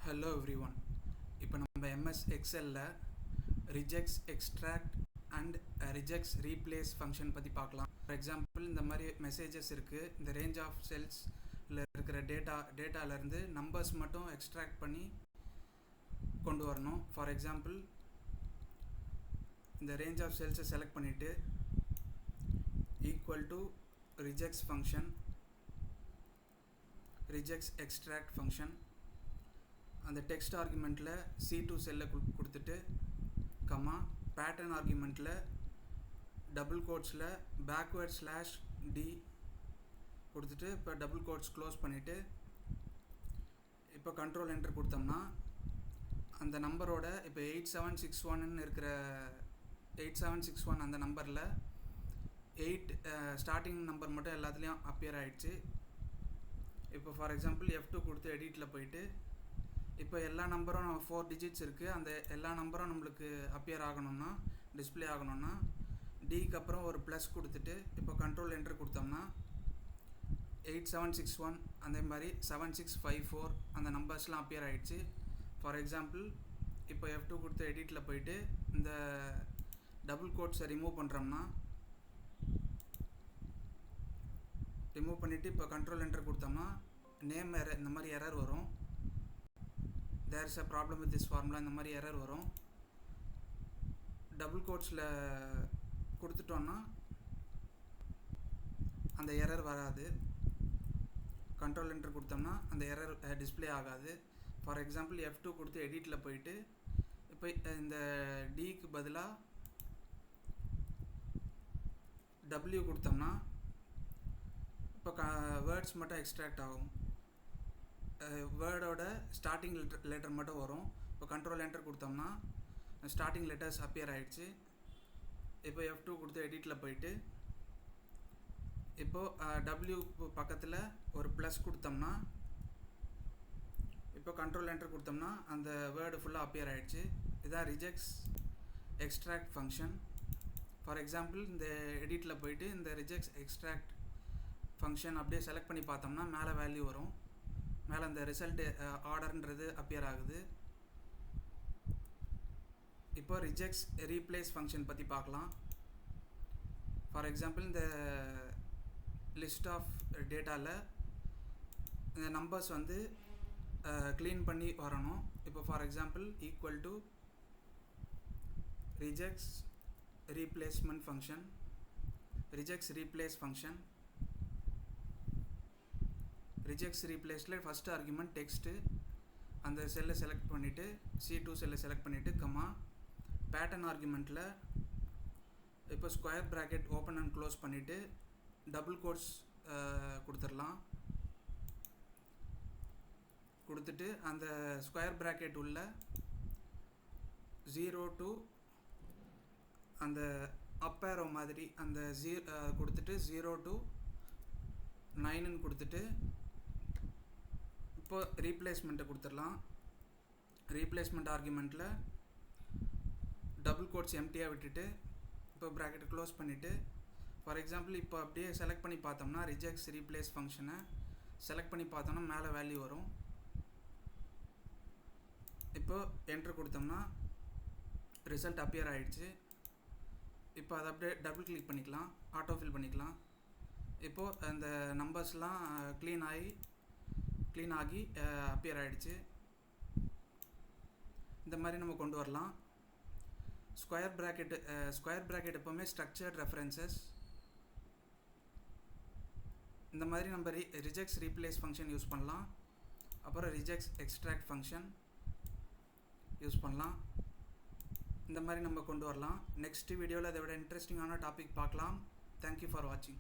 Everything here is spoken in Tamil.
Hello everyone. இப்போ நம்ம MS Excelல Regex Extract and Regex Replace function பற்றி பார்க்கலாம். For example, இந்த மாதிரி மெசேஜஸ் இருக்குது. இந்த ரேஞ்ச் ஆஃப் செல்ஸில் இருக்கிற டேட்டாலேருந்து நம்பர்ஸ் மட்டும் எக்ஸ்ட்ராக்ட் பண்ணி கொண்டு வரணும். ஃபார் எக்ஸாம்பிள், இந்த ரேஞ்ச் ஆஃப் செல்ஸை செலக்ட் பண்ணிவிட்டு equal to Regex function, Regex Extract function, அந்த டெக்ஸ்ட் ஆர்குமெண்ட்டில் C2 செல்லை கொடுத்துட்டு கமா பேட்டர்ன் ஆர்குமெண்ட்டில் டபுள் கோட்ஸில் backward/d கொடுத்துட்டு இப்போ டபுள் கோட்ஸ் க்ளோஸ் பண்ணிவிட்டு இப்போ கண்ட்ரோல் என்டர் கொடுத்தோம்னா அந்த நம்பரோட இப்போ 8761 இருக்கிற 8761 அந்த நம்பரில் 8 ஸ்டார்டிங் நம்பர் மட்டும் எல்லாத்துலேயும் அப்பியர் ஆகிடுச்சு. இப்போ ஃபார் எக்ஸாம்பிள் F2 கொடுத்து எடிட்டில் போயிட்டு இப்போ எல்லா நம்பரும் 4 டிஜிட்ஸ் இருக்குது. அந்த எல்லா நம்பரும் நம்மளுக்கு அப்பியர் ஆகணும்னா, டிஸ்பிளே ஆகணும்னா டிக்கு அப்புறம் ஒரு ப்ளஸ் கொடுத்துட்டு இப்போ கண்ட்ரோல் என்டர் கொடுத்தோம்னா 8761 அதே மாதிரி 7654 அந்த நம்பர்ஸ்லாம் அப்பியர் ஆகிடுச்சு. ஃபார் எக்ஸாம்பிள் இப்போ F2 கொடுத்து எடிட்டில் போயிட்டு இந்த டபுள் கோட்ஸை ரிமூவ் பண்ணுறோம்னா, ரிமூவ் பண்ணிவிட்டு இப்போ கண்ட்ரோல் என்டர் கொடுத்தோம்னா நேம் எரர் இந்த மாதிரி எரர் வரும். there is a problem with this formula இந்த மாதிரி எரர் வரும். டபுள் கோட்ஸில் கொடுத்துட்டோன்னா அந்த எரர் வராது. கண்ட்ரோல் என்டர் கொடுத்தோம்னா அந்த எரர் டிஸ்பிளே ஆகாது. ஃபார் எக்ஸாம்பிள் F2 கொடுத்து எடிட்டில் போயிட்டு இப்போ இந்த டிக்கு பதிலாக W கொடுத்தோம்னா இப்போ வேர்ட்ஸ் மட்டும் எக்ஸ்ட்ராக்ட் ஆகும். வேர்டோட ஸ்டார்டிங் லெட்டர் மட்டும் வரும். இப்போ கண்ட்ரோல் என்டர் கொடுத்தோம்னா ஸ்டார்டிங் லெட்டர்ஸ் அப்பியர் ஆகிடுச்சு. இப்போ F2 கொடுத்து எடிட்டில் போயிட்டு இப்போது W பக்கத்தில் ஒரு ப்ளஸ் கொடுத்தோம்னா இப்போ கண்ட்ரோல் என்டர் கொடுத்தோம்னா அந்த வேர்டு ஃபுல்லாக அப்பியர் ஆகிடுச்சு. இதுதான் ரிஜெக்ஸ் எக்ஸ்ட்ராக்ட் ஃபங்க்ஷன். ஃபார் எக்ஸாம்பிள் இந்த எடிட்டில் போயிட்டு இந்த ரிஜெக்ஸ் எக்ஸ்ட்ராக்ட் ஃபங்க்ஷன் அப்படியே செலக்ட் பண்ணி பார்த்தோம்னா மேலே வேல்யூ வரும். மேலே அந்த ரிசல்ட் ஆர்டர்ன்றது அப்பியர் ஆகுது. இப்போ ரிஜெக்ஸ் ரீப்ளேஸ் ஃபங்க்ஷன் பற்றி பார்க்கலாம். ஃபார் எக்ஸாம்பிள் இந்த லிஸ்ட் ஆஃப் டேட்டாவில் இந்த நம்பர்ஸ் வந்து க்ளீன் பண்ணி வரணும். இப்போ for example equal to regex replacement function, regex replace function. Regex ரீப்ளேஸில் ஃபஸ்ட் ஆர்குமெண்ட் டெக்ஸ்ட்டு, அந்த செல்லை செலக்ட் பண்ணிவிட்டு C2 செல்லை செலக்ட் பண்ணிவிட்டு கமா பேட்டர்ன் ஆர்குமெண்ட்டில் இப்போ square bracket open and close பண்ணிவிட்டு டபுள் கோட்ஸ் கொடுத்துடலாம். கொடுத்துட்டு அந்த ஸ்கொயர் ப்ராக்கெட் உள்ள 0 to அந்த அப் ஏரோ மாதிரி அந்த கொடுத்துட்டு 0 to 9 கொடுத்துட்டு இப்போ ரீப்ளேஸ்மெண்ட்டை கொடுத்துடலாம். ரீப்ளேஸ்மெண்ட் ஆர்குமெண்ட்டில் டபுள் கோட்ஸ் எம்டியாக விட்டுட்டு இப்போ ப்ராக்கெட்டை க்ளோஸ் பண்ணிவிட்டு ஃபார் எக்ஸாம்பிள் இப்போ அப்படியே செலக்ட் பண்ணி பார்த்தோம்னா ரிஜெக்ஸ் ரீப்ளேஸ் ஃபங்க்ஷனை செலக்ட் பண்ணி பார்த்தோம்னா மேலே வேல்யூ வரும். இப்போ என்ட்ரு கொடுத்தோம்னா ரிசல்ட் அப்பியர் ஆகிடுச்சு. இப்போ அதை அப்படியே டபுள் கிளிக் பண்ணிக்கலாம், ஆட்டோ ஃபில் பண்ணிக்கலாம். இப்போது அந்த நம்பர்ஸ்லாம் க்ளீன் ஆகி அப்பியர் ஆகிடுச்சு. இந்த மாதிரி நம்ம கொண்டு வரலாம். ஸ்கொயர் ப்ராக்கெட் எப்போவுமே ஸ்ட்ரக்சர்ட் ரெஃபரன்சஸ். இந்த மாதிரி நம்ம ரிஜெக்ஸ் ரீப்ளேஸ் ஃபங்க்ஷன் யூஸ் பண்ணலாம். அப்புறம் ரிஜெக்ஸ் எக்ஸ்ட்ராக்ட் ஃபங்க்ஷன் யூஸ் பண்ணலாம். இந்த மாதிரி நம்ம கொண்டு வரலாம். நெக்ஸ்ட் வீடியோவில் அதை விட இன்ட்ரெஸ்டிங்கான டாபிக் பார்க்கலாம். தேங்க்யூ ஃபார் வாட்சிங்.